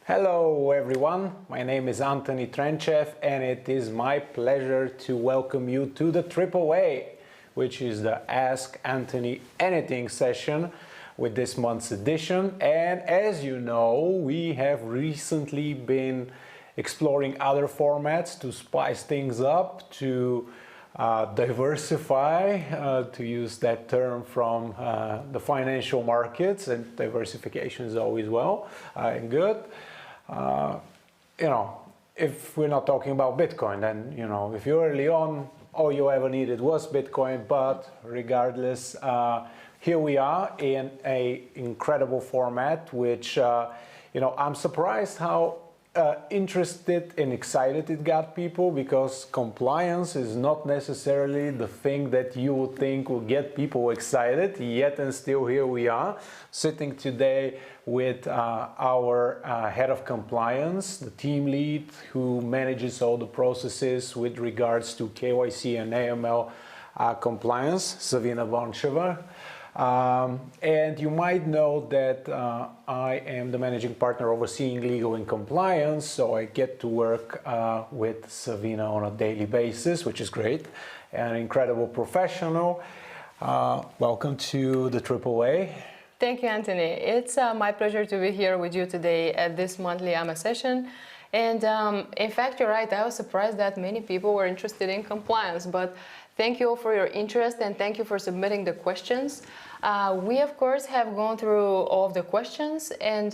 Hello everyone, my name is Antoni Trenchev and it is my pleasure to welcome you to the AAA, which is the Ask Antoni Anything session with this month's edition. And as you know, we have recently been exploring other formats to spice things up, to diversify, to use that term from the financial markets, and diversification is always well and good. If we're not talking about Bitcoin, then, if you early on, all you ever needed was Bitcoin, but regardless, here we are in an incredible format, which, I'm surprised how interested and excited it got people, because compliance is not necessarily the thing that you would think will get people excited, yet and still here we are, sitting today with our head of compliance, the team lead who manages all the processes with regards to KYC and AML compliance, Savina Boncheva. And you might know that I am the managing partner overseeing legal and compliance, so I get to work with Savina on a daily basis, which is great. An incredible professional. Welcome to the AAA. Thank you, Antoni. It's my pleasure to be here with you today at this monthly AMA session. And in fact, you're right, I was surprised that many people were interested in compliance, but thank you all for your interest and thank you for submitting the questions. We, of course, have gone through all of the questions, and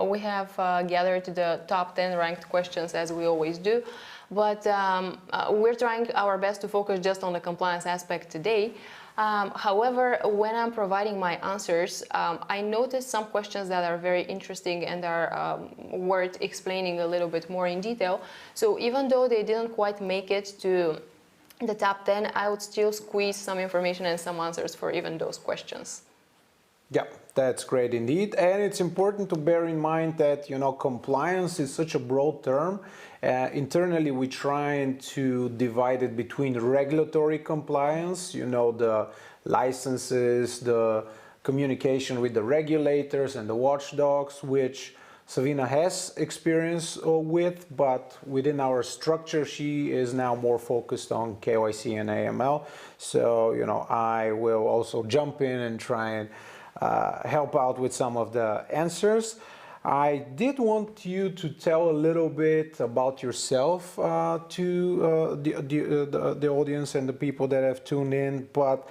we have gathered the top 10 ranked questions as we always do. But we're trying our best to focus just on the compliance aspect today. However, when I'm providing my answers, I noticed some questions that are very interesting and are worth explaining a little bit more in detail. So even though they didn't quite make it to the top 10, I would still squeeze some information and some answers for even those questions. Yeah, that's great indeed. And it's important to bear in mind that, compliance is such a broad term. Internally, we're trying to divide it between regulatory compliance, the licenses, the communication with the regulators and the watchdogs, which Savina has experience with, but within our structure, she is now more focused on KYC and AML. So, I will also jump in and try and help out with some of the answers. I did want you to tell a little bit about yourself to the audience and the people that have tuned in, but,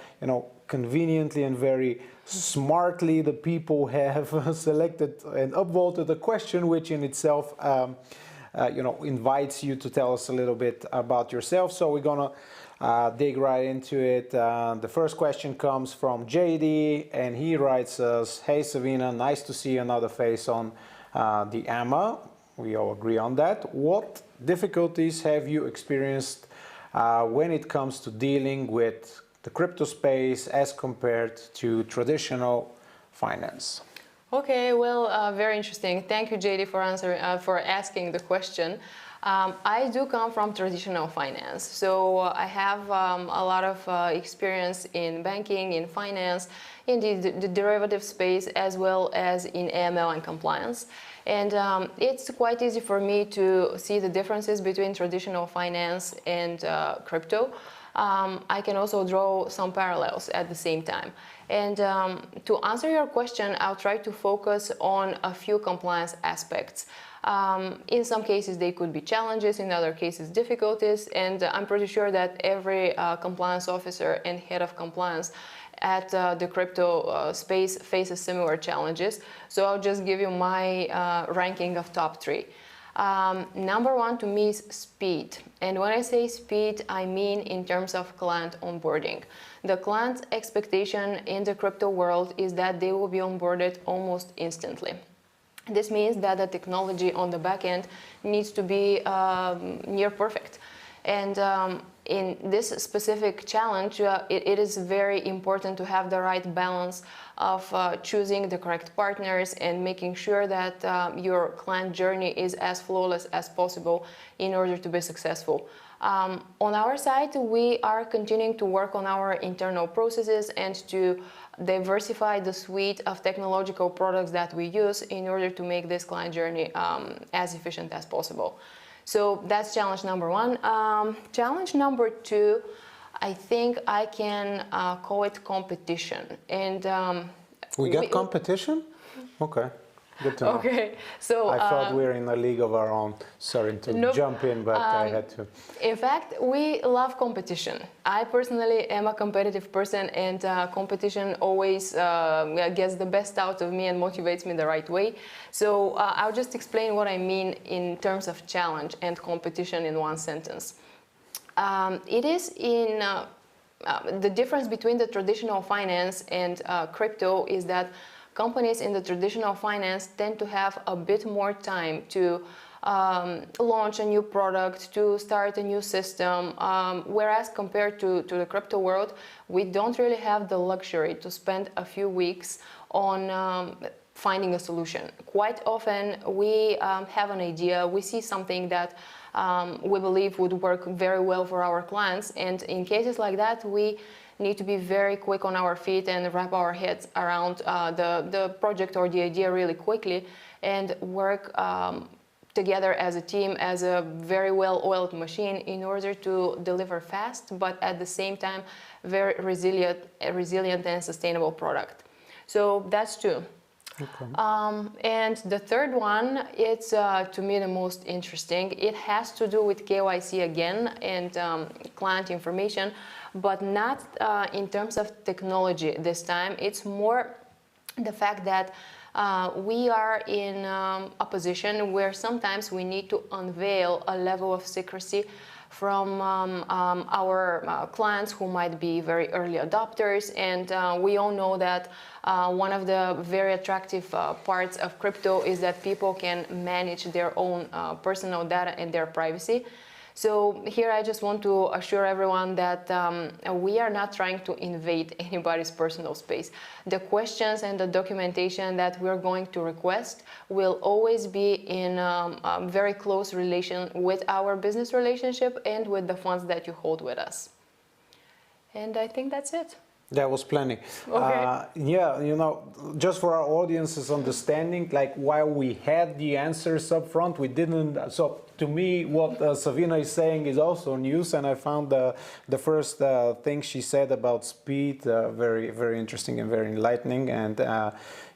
conveniently and very smartly, the people have selected and upvoted a question, which in itself, invites you to tell us a little bit about yourself. So we're gonna dig right into it. The first question comes from JD, and he writes us, "Hey Savina, nice to see another face on the AMA." We all agree on that. What difficulties have you experienced when it comes to dealing with the crypto space as compared to traditional finance? Okay, well, very interesting. Thank you, JD, for asking the question. I do come from traditional finance, so I have a lot of experience in banking, in finance, in the derivative space, as well as in AML and compliance. And it's quite easy for me to see the differences between traditional finance and crypto. I can also draw some parallels at the same time. And to answer your question, I'll try to focus on a few compliance aspects. In some cases, they could be challenges, in other cases, difficulties, and I'm pretty sure that every compliance officer and head of compliance at the crypto space faces similar challenges. So I'll just give you my ranking of top 3. Number 1 to me is speed. And when I say speed, I mean in terms of client onboarding. The client's expectation in the crypto world is that they will be onboarded almost instantly. This means that the technology on the back end needs to be near perfect. And in this specific challenge, it is very important to have the right balance of choosing the correct partners and making sure that your client journey is as flawless as possible in order to be successful. On our side, we are continuing to work on our internal processes and to diversify the suite of technological products that we use in order to make this client journey as efficient as possible. So that's challenge number one. Challenge number two, I think I can call it competition. And we got competition? Okay. Good to know. Okay, so I thought we were in a league of our own. Sorry to jump in, but I had to. In fact, we love competition. I personally am a competitive person, and competition always gets the best out of me and motivates me the right way. So I'll just explain what I mean in terms of challenge and competition in one sentence. It is in the difference between the traditional finance and crypto is that companies in the traditional finance tend to have a bit more time to launch a new product, to start a new system, whereas compared to the crypto world, we don't really have the luxury to spend a few weeks on finding a solution. Quite often we have an idea, we see something that we believe would work very well for our clients, and in cases like that, we need to be very quick on our feet and wrap our heads around the project or the idea really quickly and work together as a team, as a very well-oiled machine in order to deliver fast, but at the same time, very resilient and sustainable product. So that's two. Okay. And the third one, it's to me the most interesting. It has to do with KYC again and client information, but not in terms of technology this time. It's more the fact that we are in a position where sometimes we need to unveil a level of secrecy from our clients who might be very early adopters, and we all know that one of the very attractive parts of crypto is that people can manage their own personal data and their privacy. So here I just want to assure everyone that we are not trying to invade anybody's personal space. The questions and the documentation that we're going to request will always be in a very close relation with our business relationship and with the funds that you hold with us. And I think that's it. That was plenty. Okay. Yeah, you know, just for our audience's understanding, like while we had the answers up front, we didn't. So to me, what Savina is saying is also news, and I found the first thing she said about speed very, very interesting and very enlightening. And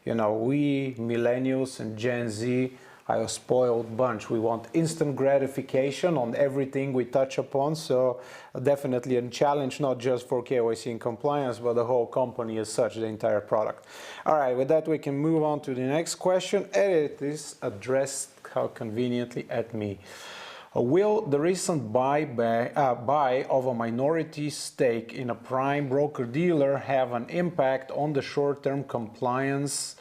you know, we millennials and Gen Z are a spoiled bunch. We want instant gratification on everything we touch upon. So definitely a challenge, not just for KYC and compliance, but the whole company as such, the entire product. All right, with that, we can move on to the next question. And it is addressed, how conveniently, at me. Will the recent buy of a minority stake in a prime broker-dealer have an impact on the short-term compliance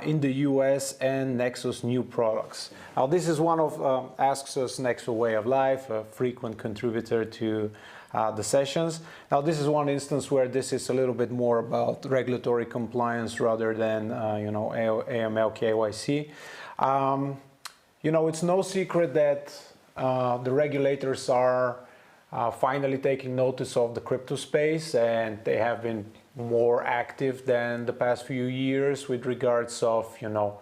in the US and Nexo's new products? Now, this is one of Asks Us Nexo Way of Life, a frequent contributor to the sessions. Now, this is one instance where this is a little bit more about regulatory compliance rather than you know, AML KYC. You know, it's no secret that the regulators are finally taking notice of the crypto space, and they have been more active than the past few years with regards of, you know,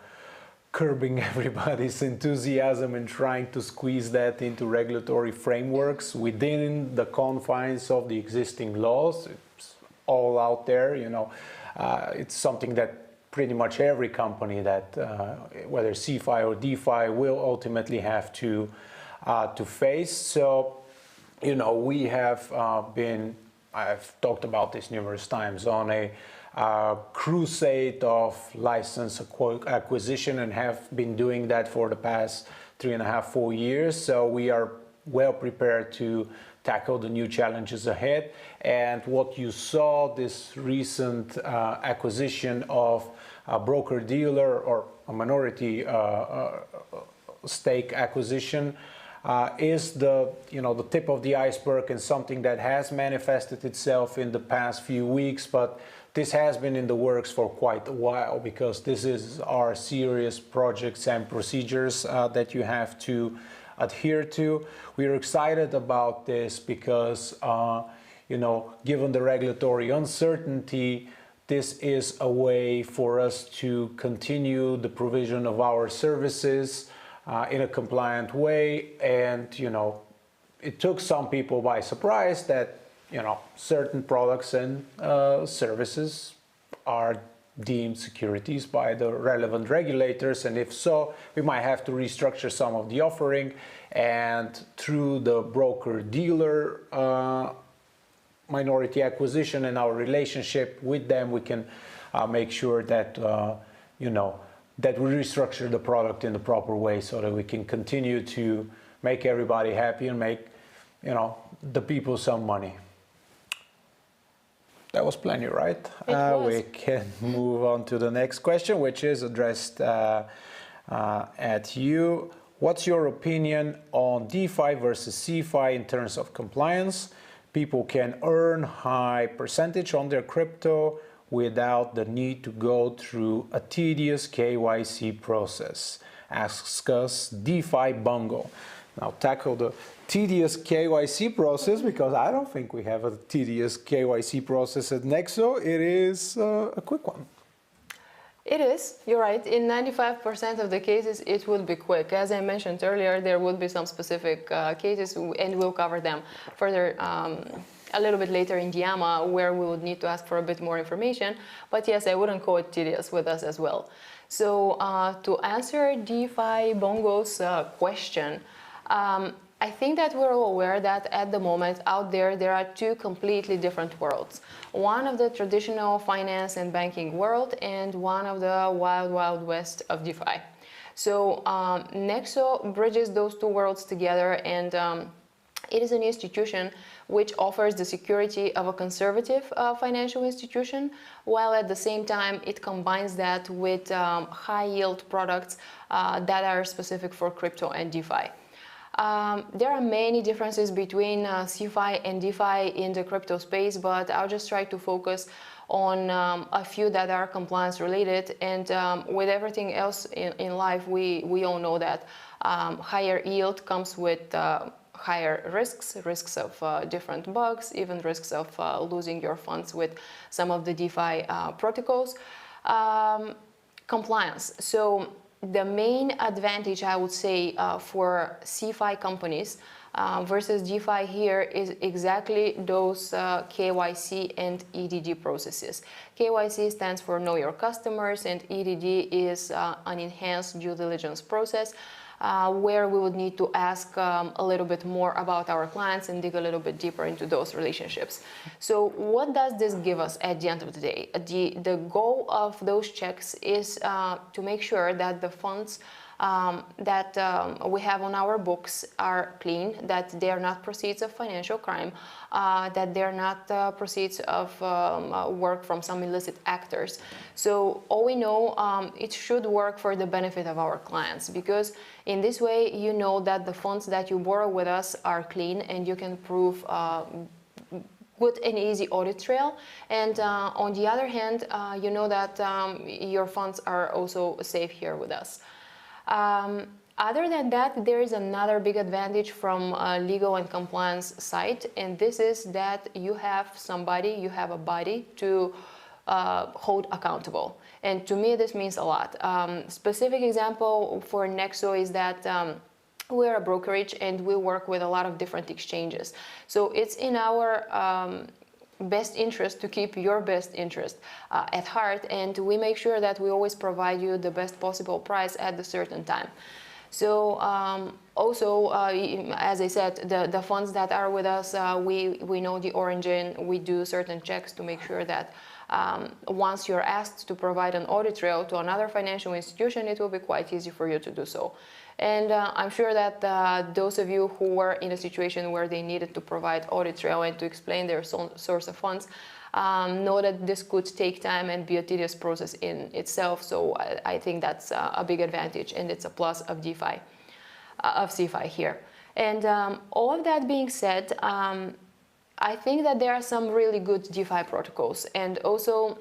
curbing everybody's enthusiasm and trying to squeeze that into regulatory frameworks within the confines of the existing laws. It's all out there, you know. It's something that pretty much every company that, whether CeFi or DeFi, will ultimately have to face. So, you know, we have I've talked about this numerous times, on a crusade of license acquisition, and have been doing that for the past 3.5, 4 years. So we are well prepared to tackle the new challenges ahead. And what you saw, this recent acquisition of a broker-dealer or a minority stake acquisition, is the tip of the iceberg, and something that has manifested itself in the past few weeks. But this has been in the works for quite a while, because this is our serious projects and procedures that you have to adhere to. We're excited about this because, given the regulatory uncertainty, this is a way for us to continue the provision of our services in a compliant way. And, it took some people by surprise that, certain products and services are deemed securities by the relevant regulators, and if so, we might have to restructure some of the offering, and through the broker-dealer minority acquisition and our relationship with them, we can make sure that that we restructure the product in the proper way so that we can continue to make everybody happy and make the people some money. That was plenty, right? It was. We can move on to the next question, which is addressed at you. What's your opinion on DeFi versus CeFi in terms of compliance? People can earn high percentage on their crypto without the need to go through a tedious KYC process. Asks us DeFi Bongo. Now tackle the tedious KYC process, because I don't think we have a tedious KYC process at Nexo. It is a quick one. It is, you're right. In 95% of the cases, it will be quick. As I mentioned earlier, there will be some specific cases, and we'll cover them further a little bit later in Diama, where we would need to ask for a bit more information. But yes, I wouldn't call it tedious with us as well. So to answer DeFi Bongo's question, I think that we're all aware that at the moment out there are two completely different worlds. One of the traditional finance and banking world, and one of the wild, wild west of DeFi. So Nexo bridges those two worlds together, and it is an institution which offers the security of a conservative financial institution, while at the same time it combines that with high yield products that are specific for crypto and DeFi. There are many differences between CeFi and DeFi in the crypto space, but I'll just try to focus on a few that are compliance related. And with everything else in life, we all know that higher yield comes with higher risks of different bugs, even risks of losing your funds with some of the DeFi protocols. Compliance. So the main advantage, I would say, for CeFi companies versus DeFi here is exactly those KYC and EDD processes. KYC stands for Know Your Customers, and EDD is an enhanced due diligence process where we would need to ask a little bit more about our clients and dig a little bit deeper into those relationships. So what does this give us at the end of the day? The goal of those checks is to make sure that the funds that we have on our books are clean, that they are not proceeds of financial crime, that they are not proceeds of work from some illicit actors. So all we know, it should work for the benefit of our clients, because in this way you know that the funds that you borrow with us are clean, and you can prove good and easy audit trail. And on the other hand, you know that your funds are also safe here with us. Other than that, there is another big advantage from legal and compliance side, and this is that you have a body to hold accountable. And to me, this means a lot. Specific example for Nexo is that we're a brokerage and we work with a lot of different exchanges. So it's in our best interest to keep your best interest at heart, and we make sure that we always provide you the best possible price at a certain time. So also, as I said, the funds that are with us, we know the origin. We do certain checks to make sure that once you're asked to provide an audit trail to another financial institution, it will be quite easy for you to do so. And I'm sure that those of you who were in a situation where they needed to provide audit trail and to explain their source of funds know that this could take time and be a tedious process in itself. So I think that's a big advantage, and it's a plus of DeFi, of CeFi here. And all of that being said, I think that there are some really good DeFi protocols, and also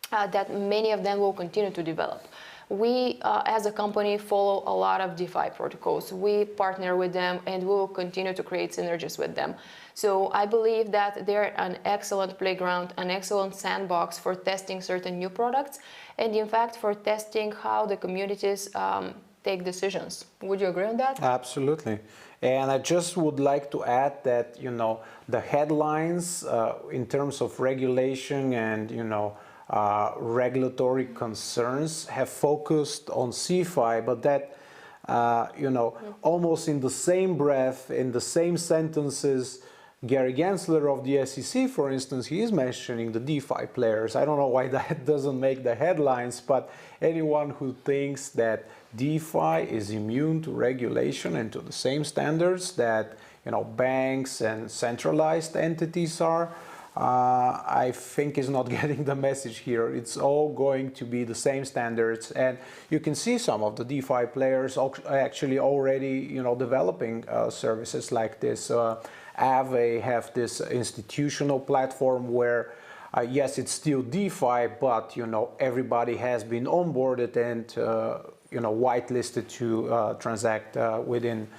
that many of them will continue to develop. We, as a company, follow a lot of DeFi protocols. We partner with them and we will continue to create synergies with them. So I believe that they're an excellent playground, an excellent sandbox for testing certain new products, and in fact for testing how the communities take decisions. Would you agree on that? Absolutely. And I just would like to add that, the headlines in terms of regulation and, regulatory concerns have focused on CeFi, but that, almost in the same breath, in the same sentences, Gary Gensler of the SEC, for instance, he is mentioning the DeFi players. I don't know why that doesn't make the headlines, but anyone who thinks that DeFi is immune to regulation and to the same standards that banks and centralized entities are, I think is not getting the message here. It's all going to be the same standards, and you can see some of the DeFi players actually already developing services like this. Aave have this institutional platform where yes, it's still DeFi, but everybody has been onboarded and whitelisted to transact within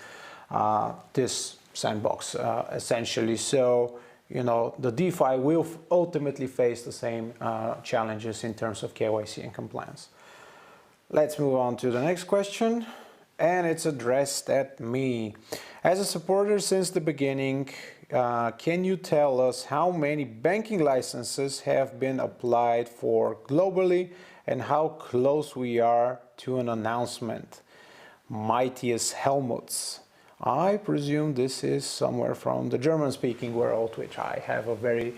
this sandbox essentially. So the DeFi will ultimately face the same challenges in terms of KYC and compliance. Let's move on to the next question, and it's addressed at me. As a supporter since the beginning, can you tell us how many banking licenses have been applied for globally and how close we are to an announcement? Mightiest Helmuts. I presume this is somewhere from the German-speaking world, which I have a very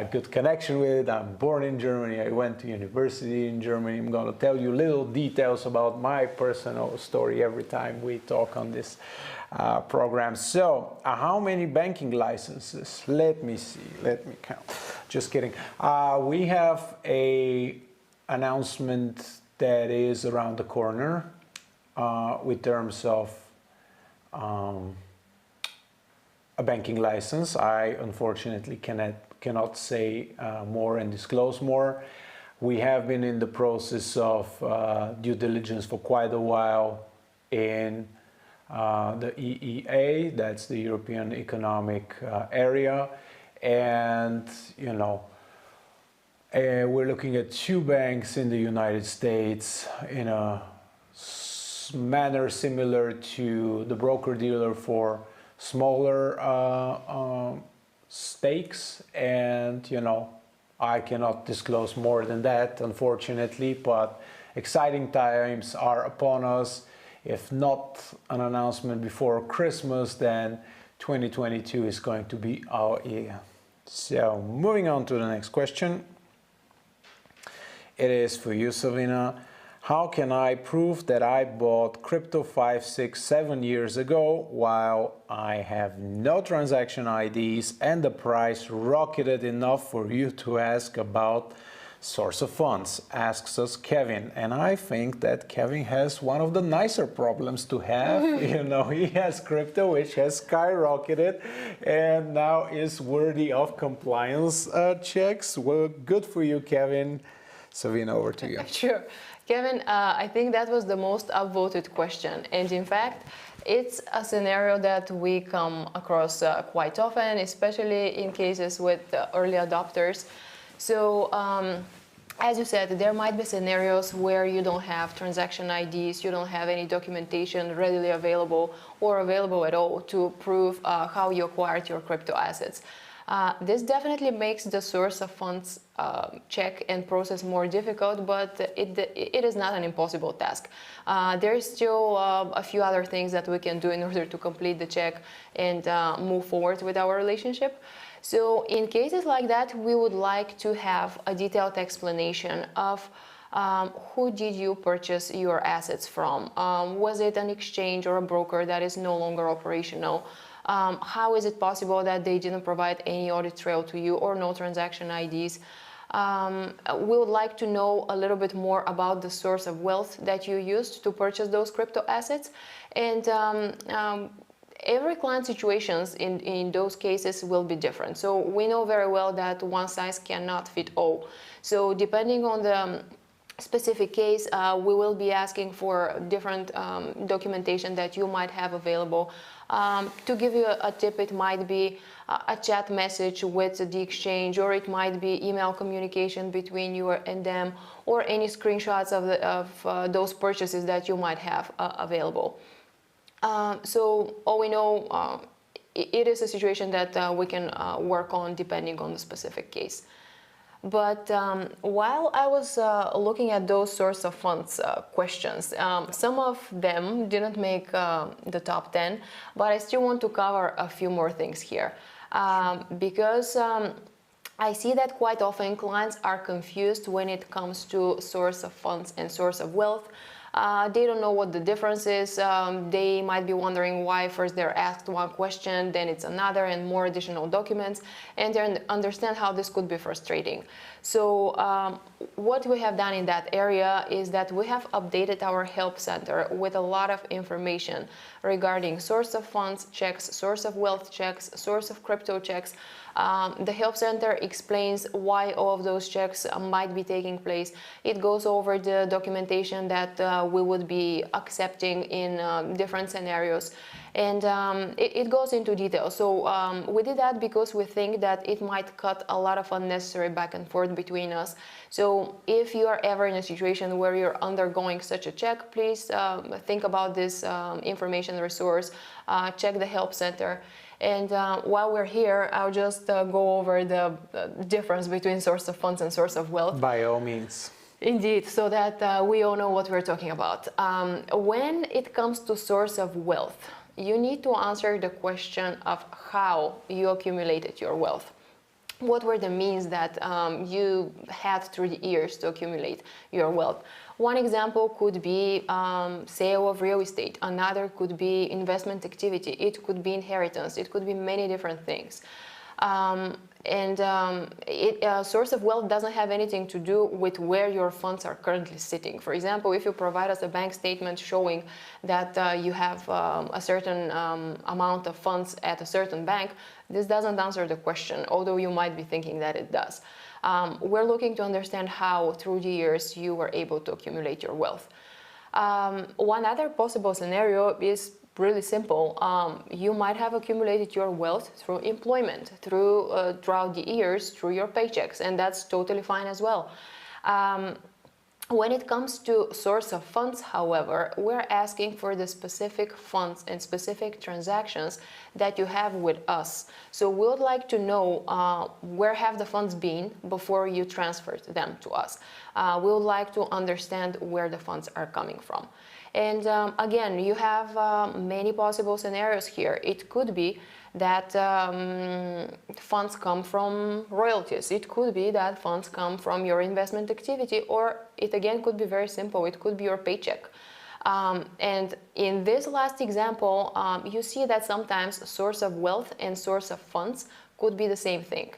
good connection with. I'm born in Germany. I went to university in Germany. I'm going to tell you little details about my personal story every time we talk on this program. So, how many banking licenses? Let me see. Let me count. Just kidding. We have a announcement that is around the corner with terms of a banking license. I unfortunately cannot say more and disclose more. We have been in the process of due diligence for quite a while in the EEA, that's the European Economic Area, and we're looking at 2 banks in the United States in a manner similar to the broker-dealer for smaller stakes, and I cannot disclose more than that, unfortunately, but exciting times are upon us. If not an announcement before Christmas, then 2022 is going to be our year. So moving on to the next question. It is for you, Savina. How can I prove that I bought crypto 5, 6, 7 years ago while I have no transaction IDs and the price rocketed enough for you to ask about source of funds? Asks us Kevin. And I think that Kevin has one of the nicer problems to have. He has crypto which has skyrocketed and now is worthy of compliance checks. Well, good for you, Kevin. Savina, over to you. Sure. Kevin, I think that was the most upvoted question. And in fact, it's a scenario that we come across quite often, especially in cases with early adopters. So, as you said, there might be scenarios where you don't have transaction IDs, you don't have any documentation readily available or available at all to prove how you acquired your crypto assets. This definitely makes the source of funds check and process more difficult, but it is not an impossible task. There is still a few other things that we can do in order to complete the check and move forward with our relationship. So in cases like that, we would like to have a detailed explanation of who did you purchase your assets from? Was it an exchange or a broker that is no longer operational? How is it possible that they didn't provide any audit trail to you or no transaction IDs? We would like to know a little bit more about the source of wealth that you used to purchase those crypto assets. And every client situations in those cases will be different. So we know very well that one size cannot fit all. So depending on specific case, we will be asking for different documentation that you might have available. To give you a tip, it might be a chat message with the exchange, or it might be email communication between you and them, or any screenshots of those purchases that you might have available. So all we know, it is a situation that we can work on depending on the specific case. But while I was looking at those source of funds questions, some of them didn't make the top 10, but I still want to cover a few more things here. Because I see that quite often clients are confused when it comes to source of funds and source of wealth. They don't know what the difference is. They might be wondering why first they're asked one question, then it's another, and more additional documents, and they understand how this could be frustrating. So what we have done in that area is that we have updated our help center with a lot of information regarding source of funds checks, source of wealth checks, source of crypto checks. The help center explains why all of those checks might be taking place. It goes over the documentation that we would be accepting in different scenarios, and it goes into detail. So we did that because we think that it might cut a lot of unnecessary back and forth between us. So if you are ever in a situation where you're undergoing such a check, please think about this information resource, check the help center. And while we're here, I'll just go over the difference between source of funds and source of wealth. By all means. Indeed, so that we all know what we're talking about. When it comes to source of wealth, you need to answer the question of how you accumulated your wealth. What were the means that you had through the years to accumulate your wealth? One example could be sale of real estate. Another could be investment activity. It could be inheritance. It could be many different things. Source of wealth doesn't have anything to do with where your funds are currently sitting. For example, if you provide us a bank statement showing that you have a certain amount of funds at a certain bank, this doesn't answer the question, although you might be thinking that it does. We're looking to understand how, through the years, you were able to accumulate your wealth. One other possible scenario is really simple. You might have accumulated your wealth through employment, throughout the years, through your paychecks, and that's totally fine as well. When it comes to source of funds, however, we're asking for the specific funds and specific transactions that you have with us. So we would like to know where have the funds been before you transferred them to us. We would like to understand where the funds are coming from. And again, you have many possible scenarios here. It could be that funds come from royalties. It could be that funds come from your investment activity, or it again could be very simple. It could be your paycheck. And in this last example, you see that sometimes source of wealth and source of funds could be the same thing.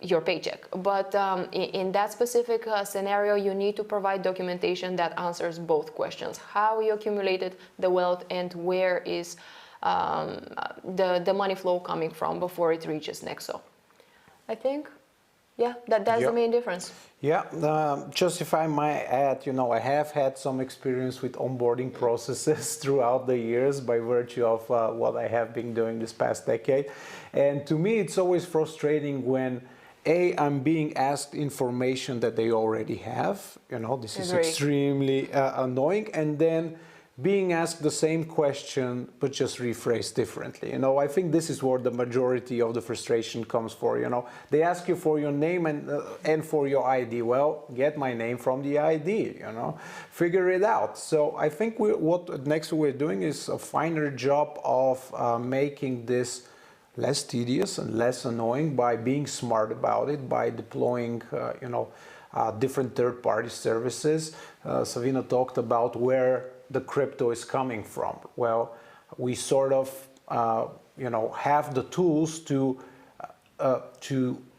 Your paycheck. But in that specific scenario, you need to provide documentation that answers both questions: how you accumulated the wealth and where is the money flow coming from before it reaches Nexo. I think, yeah, that's the main difference. Yeah, just if I might add, I have had some experience with onboarding processes throughout the years by virtue of what I have been doing this past decade. And to me, it's always frustrating when I'm being asked information that they already have. This is extremely annoying. And then being asked the same question, but just rephrased differently. I think this is where the majority of the frustration comes for. They ask you for your name and for your ID. Well, get my name from the ID. Figure it out. So I think what next we're doing is a finer job of making this less tedious and less annoying by being smart about it, by deploying, different third-party services. Savina talked about where the crypto is coming from. Well, we sort of, have the tools to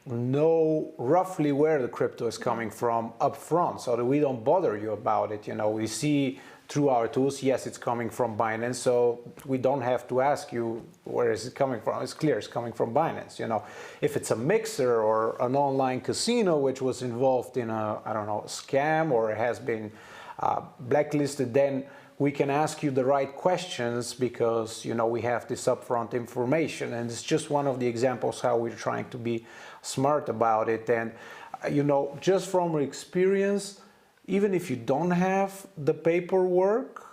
know roughly where the crypto is coming from up front, so that we don't bother you about it. We see through our tools. Yes, it's coming from Binance, so we don't have to ask you where is it coming from. It's clear it's coming from Binance. If it's a mixer or an online casino which was involved in a, I don't know, a scam, or has been blacklisted, then we can ask you the right questions because we have this upfront information, and it's just one of the examples how we're trying to be smart about it. And just from experience, even if you don't have the paperwork,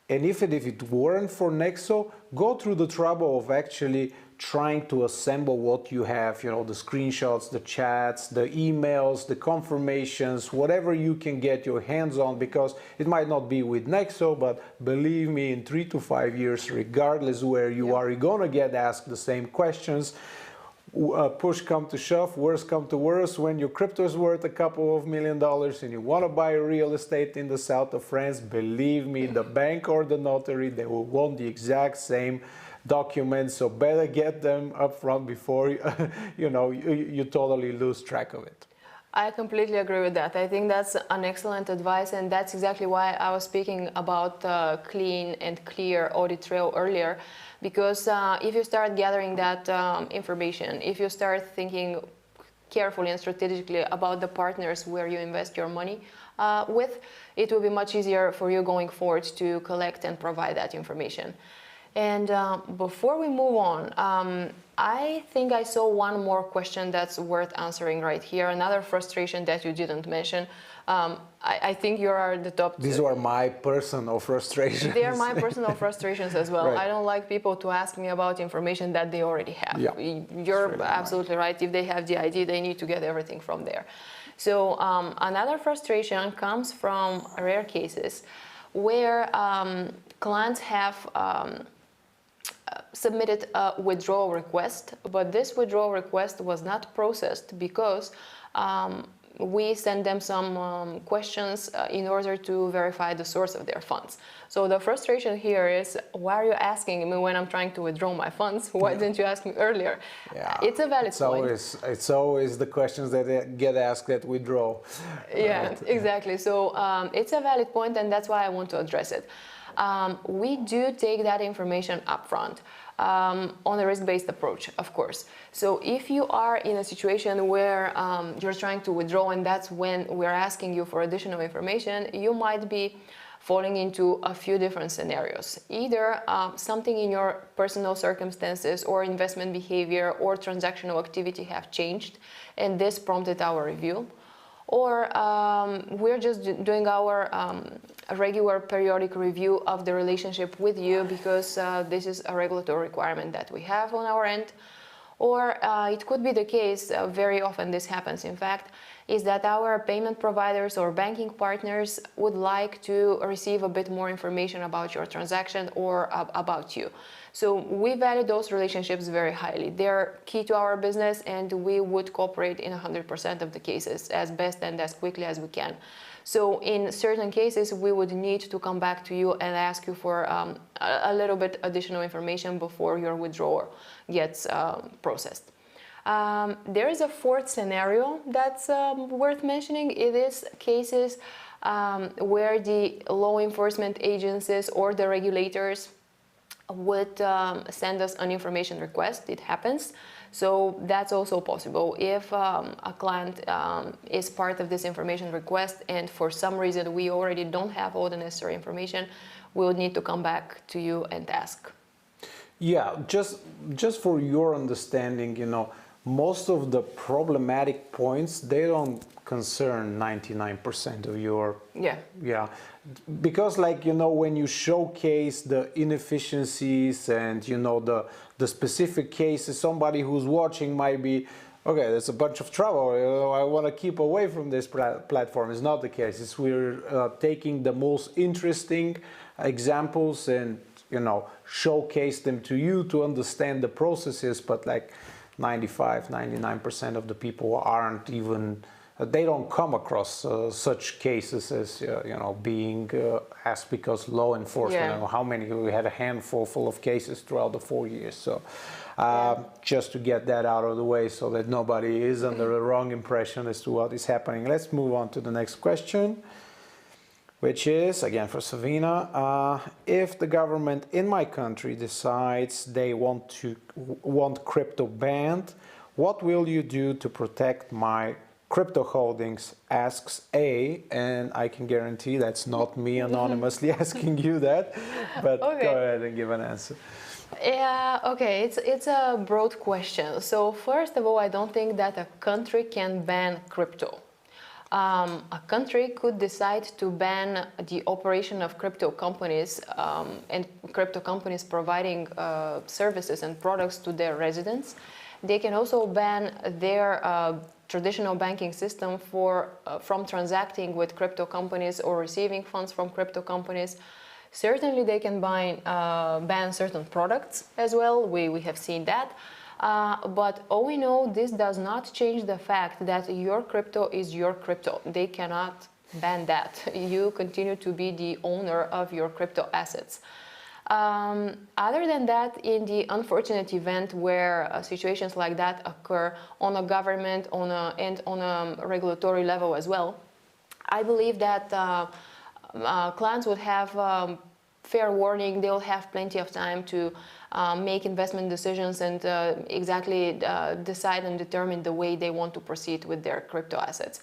and if it weren't for Nexo, go through the trouble of actually trying to assemble what you have, the screenshots, the chats, the emails, the confirmations, whatever you can get your hands on, because it might not be with Nexo, but believe me, in 3 to 5 years, regardless where you are, you're gonna get asked the same questions. Push come to shove, worse come to worse, when your crypto is worth a couple of $1 million and you want to buy real estate in the south of France, believe me, the bank or the notary, they will want the exact same documents, so better get them up front before you totally lose track of it. I completely agree with that. I think that's an excellent advice, and that's exactly why I was speaking about clean and clear audit trail earlier. Because if you start gathering that information, if you start thinking carefully and strategically about the partners where you invest your money with, it will be much easier for you going forward to collect and provide that information. And before we move on, I think I saw one more question that's worth answering right here. Another frustration that you didn't mention. I think you are the top. These are my personal frustrations. They are my personal frustrations as well. Right. I don't like people to ask me about information that they already have. Yeah. You're absolutely right. If they have the ID, they need to get everything from there. So another frustration comes from rare cases where clients have submitted a withdrawal request, but this withdrawal request was not processed because we send them some questions in order to verify the source of their funds. So the frustration here is, why are you asking me when I'm trying to withdraw my funds? Why didn't you ask me earlier? Yeah. It's a valid point. It's always the questions that get asked at withdrawal. Yeah, exactly. So it's a valid point, and that's why I want to address it. We do take that information upfront on a risk-based approach, of course. So if you are in a situation where you're trying to withdraw, and that's when we're asking you for additional information, you might be falling into a few different scenarios. Either something in your personal circumstances or investment behavior or transactional activity have changed, and this prompted our review. Or we're just doing our regular periodic review of the relationship with you because this is a regulatory requirement that we have on our end. Or it could be the case, very often this happens in fact, is that our payment providers or banking partners would like to receive a bit more information about your transaction or about you. So we value those relationships very highly. They're key to our business, and we would cooperate in 100% of the cases as best and as quickly as we can. So in certain cases, we would need to come back to you and ask you for a little bit additional information before your withdrawal gets processed. There is a fourth scenario that's worth mentioning. It is cases where the law enforcement agencies or the regulators would send us an information request. It happens. So that's also possible. If a client is part of this information request and for some reason we already don't have all the necessary information, we would need to come back to you and ask. Yeah, just for your understanding, most of the problematic points, they don't concern 99% of your... Yeah. Because when you showcase the inefficiencies and, the specific cases, somebody who's watching might be, okay, there's a bunch of trouble, I want to keep away from this platform. It's not the case. We're taking the most interesting examples and, showcase them to you to understand the processes, but 95-99% of the people aren't even, they don't come across such cases as being asked because law enforcement. How many? We had a handful full of cases throughout the 4 years. So just to get that out of the way so that nobody is under the wrong impression as to what is happening. Let's move on to the next question. which is, again for Savina, if the government in my country decides they want crypto banned, what will you do to protect my crypto holdings? Asks A, and I can guarantee that's not me anonymously asking you that, but Okay. Go ahead and give an answer. Yeah, okay, it's a broad question. So first of all, I don't think that a country can ban crypto. A country could decide to ban the operation of crypto companies and crypto companies providing services and products to their residents. They can also ban their traditional banking system from transacting with crypto companies or receiving funds from crypto companies. Certainly, they can ban certain products as well. We have seen that. But all we know, this does not change the fact that your crypto is your crypto. They cannot ban that. You continue to be the owner of your crypto assets. Other than that, in the unfortunate event where situations like that occur on a government and on a regulatory level as well, I believe that clients would have fair warning. They'll have plenty of time to make investment decisions and exactly decide and determine the way they want to proceed with their crypto assets.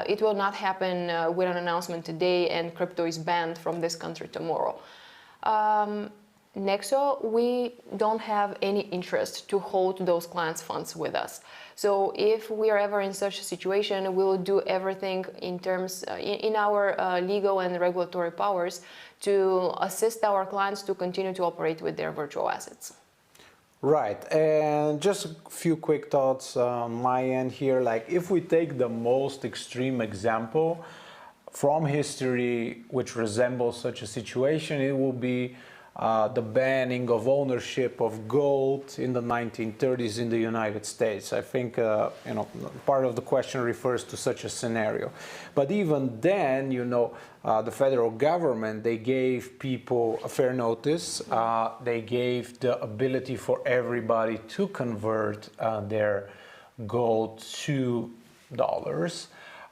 It will not happen with an announcement today and crypto is banned from this country tomorrow. Nexo, we don't have any interest to hold those clients' funds with us. So if we are ever in such a situation, we will do everything in our legal and regulatory powers to assist our clients to continue to operate with their virtual assets. Right, and just a few quick thoughts on my end here. Like, if we take the most extreme example from history which resembles such a situation, it will be the banning of ownership of gold in the 1930s in the United States. I think part of the question refers to such a scenario. But even then, the federal government, they gave people a fair notice. They gave the ability for everybody to convert their gold to dollars.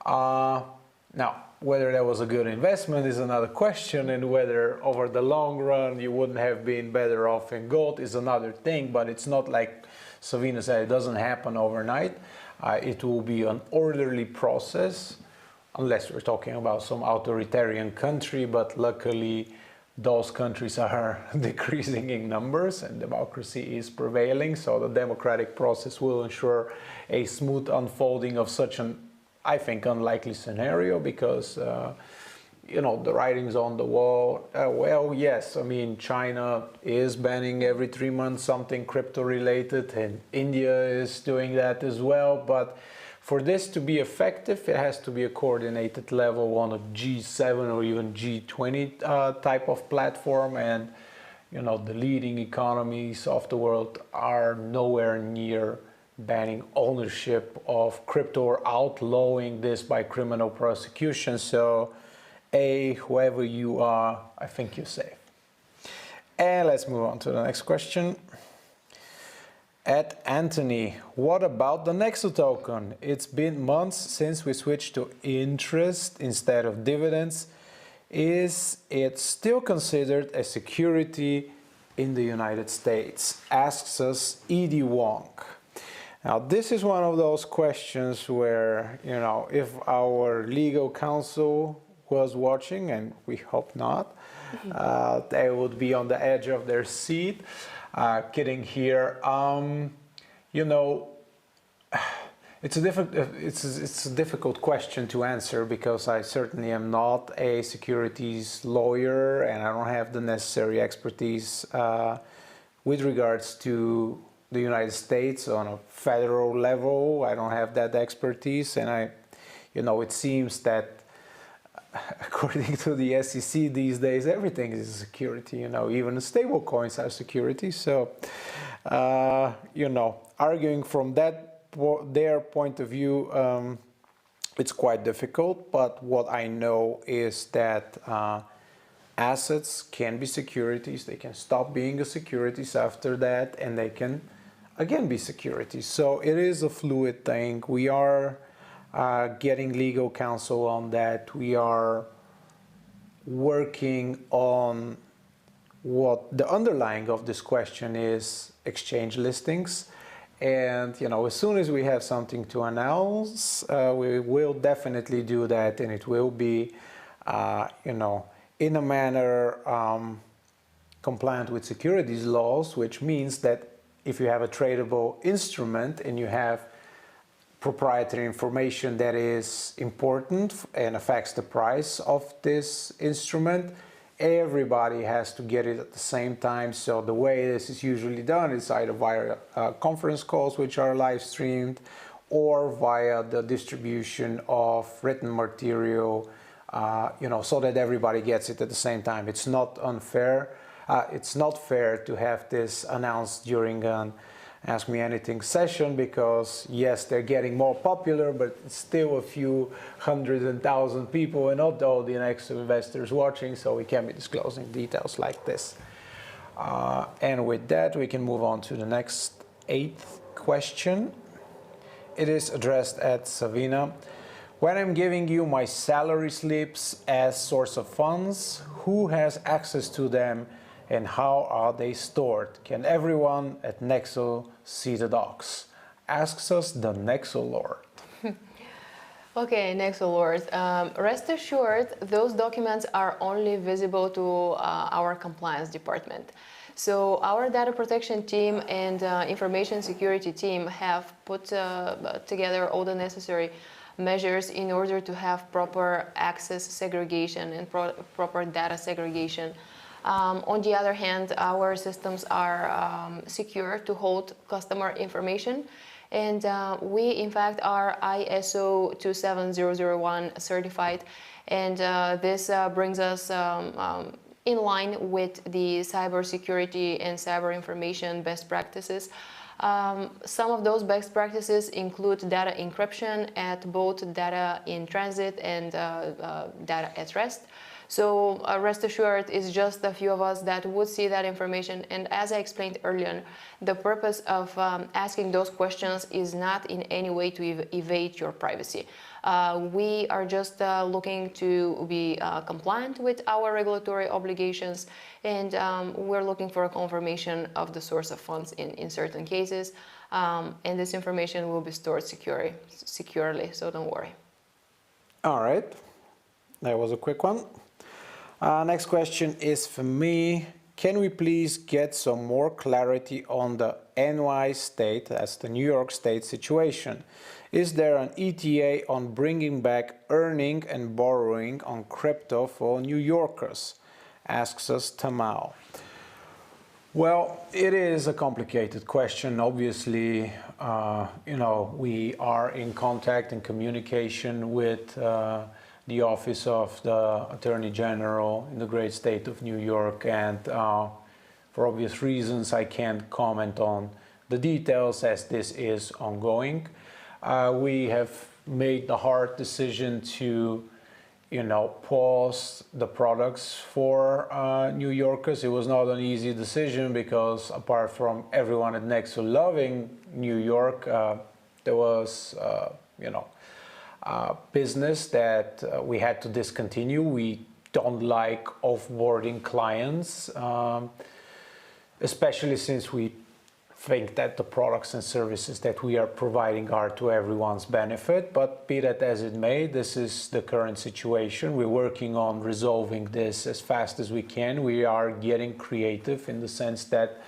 Now, whether that was a good investment is another question, and whether over the long run you wouldn't have been better off in gold is another thing. But it's not like Savina said, it doesn't happen overnight. It will be an orderly process, unless we're talking about some authoritarian country, but luckily those countries are decreasing in numbers and democracy is prevailing, so the democratic process will ensure a smooth unfolding of such an, I think, unlikely scenario, because the writing's on the wall. Well, yes, I mean, China is banning every 3 months something crypto related, and India is doing that as well. But for this to be effective, it has to be a coordinated level on a G7 or even G20 type of platform. And, the leading economies of the world are nowhere near banning ownership of crypto or outlawing this by criminal prosecution. So, whoever you are, I think you're safe. And let's move on to the next question. At Antoni, what about the NEXO token? It's been months since we switched to interest instead of dividends. Is it still considered a security in the United States? Asks us Edie Wong. Now, this is one of those questions where, if our legal counsel was watching, and we hope not, they would be on the edge of their seat. Kidding here. It's a difficult question to answer, because I certainly am not a securities lawyer and I don't have the necessary expertise with regards to the United States on a federal level. I don't have that expertise, and it seems that according to the SEC these days, everything is a security. Even stable coins are security. So, arguing from their point of view, it's quite difficult. But what I know is that assets can be securities. They can stop being securities after that, and they can again be securities. So it is a fluid thing. We are getting legal counsel on that. We are working on what the underlying of this question is: exchange listings. And as soon as we have something to announce, we will definitely do that, and it will be in a manner compliant with securities laws, which means that if you have a tradable instrument and you have proprietary information that is important and affects the price of this instrument, everybody has to get it at the same time. So the way this is usually done is either via conference calls, which are live streamed, or via the distribution of written material, so that everybody gets it at the same time. It's not unfair. It's not fair to have this announced during an Ask Me Anything session, because yes, they're getting more popular, but it's still a few hundred and thousand people and not all the Nexo investors watching, so we can't be disclosing details like this. And with that, we can move on to the next 8th question. It is addressed at Savina. When I'm giving you my salary slips as source of funds, who has access to them and how are they stored? Can everyone at Nexo see the docs? Asks us the Nexo Lord. Okay, Nexo Lord. Rest assured, those documents are only visible to our compliance department. So our data protection team and information security team have put together all the necessary measures in order to have proper access segregation and proper data segregation. On the other hand, our systems are secure to hold customer information, and we in fact are ISO 27001 certified, and this brings us in line with the cybersecurity and cyber information best practices. Some of those best practices include data encryption at both data in transit and data at rest. So rest assured, it's just a few of us that would see that information. And as I explained earlier, the purpose of asking those questions is not in any way to evade your privacy. We are just looking to be compliant with our regulatory obligations, and we're looking for a confirmation of the source of funds in certain cases. And this information will be stored securely, so don't worry. All right, that was a quick one. Next question is for me. Can we please get some more clarity on the NY state, that's the New York State situation? Is there an ETA on bringing back earning and borrowing on crypto for New Yorkers? Asks us Tamal. Well, it is a complicated question. Obviously, we are in contact and communication with the Office of the Attorney General in the great state of New York, and for obvious reasons I can't comment on the details as this is ongoing. We have made the hard decision to pause the products for New Yorkers. It was not an easy decision because apart from everyone at Nexo loving New York, there was business that we had to discontinue. We don't like offboarding clients, especially since we think that the products and services that we are providing are to everyone's benefit. But be that as it may, this is the current situation. We're working on resolving this as fast as we can. We are getting creative in the sense that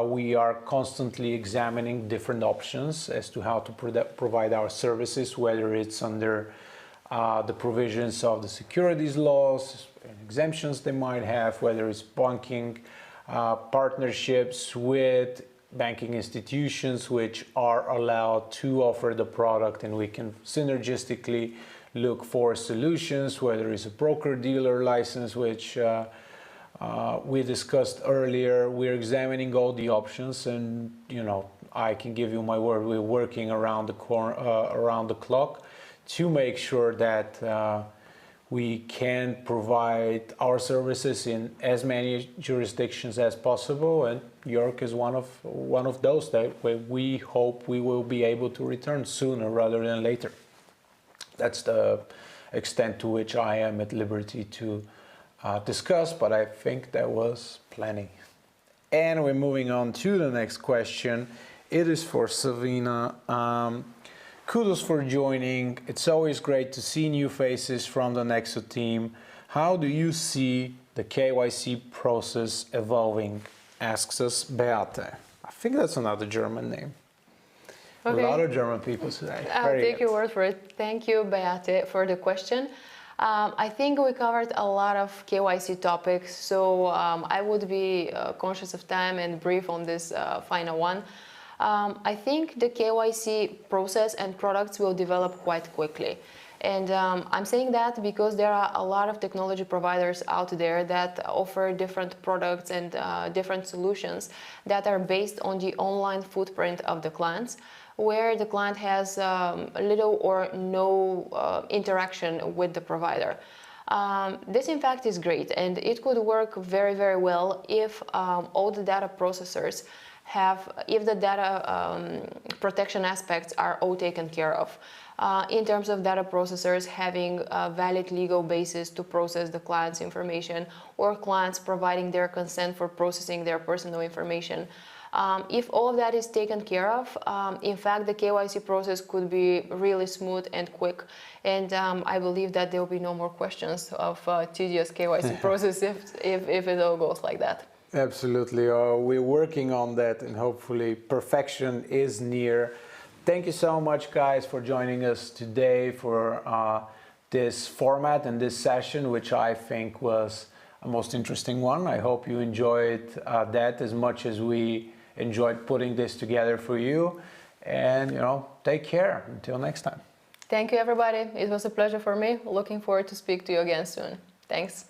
we are constantly examining different options as to how to provide our services, whether it's under the provisions of the securities laws and exemptions they might have, whether it's banking partnerships with banking institutions which are allowed to offer the product, and we can synergistically look for solutions, whether it's a broker-dealer license, which we discussed earlier. We're examining all the options, and I can give you my word, we're working around the clock to make sure that we can provide our services in as many jurisdictions as possible, and New York is one of those that we hope we will be able to return sooner rather than later. That's the extent to which I am at liberty to discuss, but I think that was plenty. And we're moving on to the next question. It is for Savina. Kudos for joining. It's always great to see new faces from the NEXO team. How do you see the KYC process evolving? Asks us Beate. I think that's another German name. Okay. A lot of German people today. I'll take your word for it. Thank you, Beate, for the question. I think we covered a lot of KYC topics, so I would be conscious of time and brief on this final one. I think the KYC process and products will develop quite quickly. And I'm saying that because there are a lot of technology providers out there that offer different products and different solutions that are based on the online footprint of the clients, where the client has little or no interaction with the provider. This in fact is great, and it could work very, very well if all the data processors if the data protection aspects are all taken care of. In terms of data processors having a valid legal basis to process the client's information, or clients providing their consent for processing their personal information. If all of that is taken care of, in fact, the KYC process could be really smooth and quick. And I believe that there will be no more questions of tedious KYC process if it all goes like that. Absolutely. We're working on that, and hopefully perfection is near. Thank you so much, guys, for joining us today for this format and this session, which I think was a most interesting one. I hope you enjoyed that as much as we enjoyed putting this together for you. And, take care. Until next time. Thank you, everybody. It was a pleasure for me. Looking forward to speak to you again soon. Thanks.